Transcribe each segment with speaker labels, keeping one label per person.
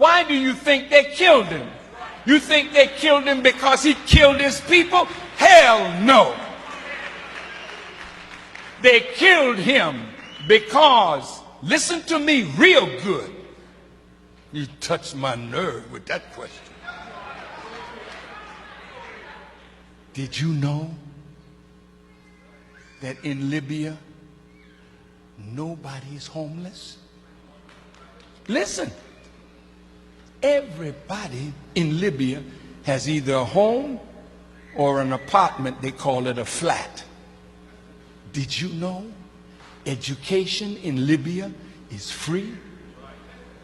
Speaker 1: Why do you think they killed him? You think they killed him because he killed his people? Hell no. They killed him because, listen to me real good. You touched my nerve with that question. Did you know that in Libya, nobody's homeless? Listen, everybody in Libya has either a home or an apartment. They call it a flat. Did you know education in Libya is free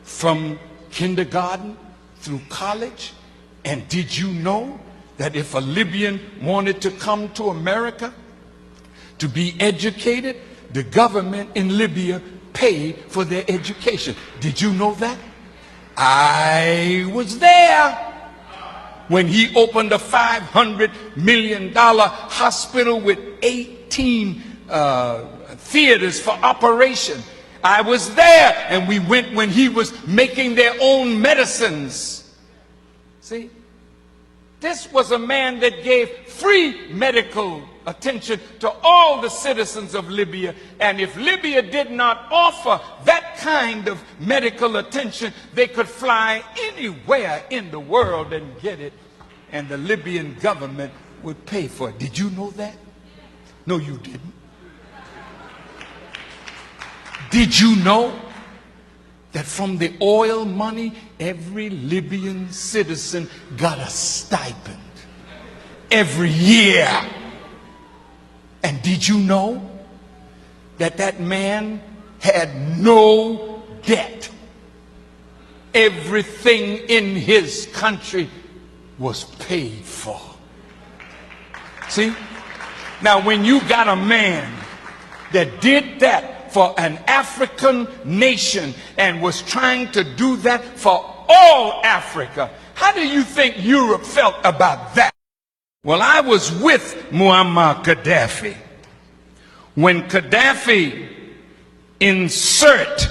Speaker 1: from kindergarten through college? And did you know that if a Libyan wanted to come to America to be educated, the government in Libya paid for their education? Did you know that? I was there when he opened a $500 million hospital with 18 theaters for operation. I was there, and we went when he was making their own medicines. See, this was a man that gave free medical attention to all the citizens of Libya. And if Libya did not offer that kind of medical attention, they could fly anywhere in the world and get it, and the Libyan government would pay for it. Did you know that? No, you didn't. Did you know that from the oil money, every Libyan citizen got a stipend every year? And did you know that that man had no debt? Everything in his country was paid for. See? Now, when you got a man that did that for an African nation and was trying to do that for all Africa, how do you think Europe felt about that? Well, I was with Muammar Gaddafi when Gaddafi insert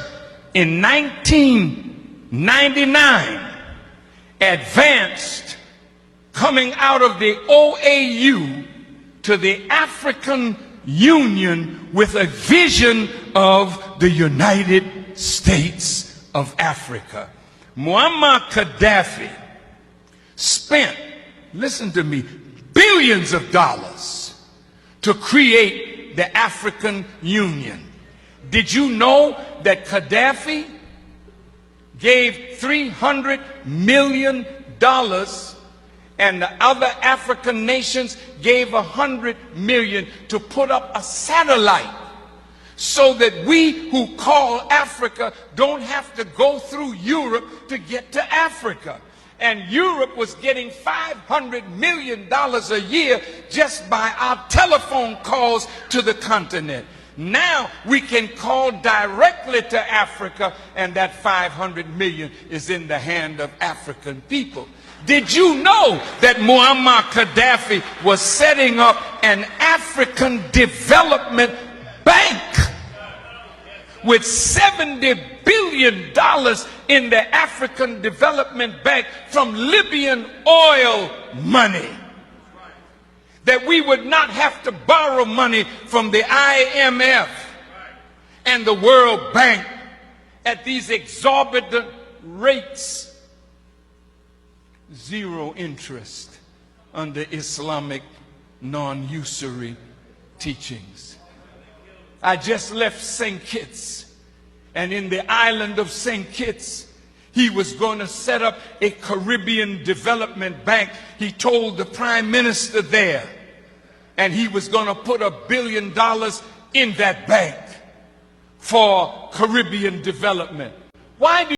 Speaker 1: in 1999 advanced coming out of the OAU to the African Union with a vision of the United States of Africa. Muammar Gaddafi spent, listen to me, billions of dollars to create the African Union. Did you know that Gaddafi gave $300 million and the other African nations gave $100 million to put up a satellite so that we who call Africa don't have to go through Europe to get to Africa? And Europe was getting $500 million a year just by our telephone calls to the continent. Now we can call directly to Africa, and that $500 million is in the hand of African people. Did you know that Muammar Gaddafi was setting up an African development bank with $70 billion in the African Development Bank from Libyan oil money? That we would not have to borrow money from the IMF and the World Bank at these exorbitant rates. Zero interest under Islamic non-usury teachings. I just left St. Kitts, and in the island of St. Kitts, he was going to set up a Caribbean development bank. He told the prime minister there, and he was going to put $1 billion in that bank for Caribbean development. Why do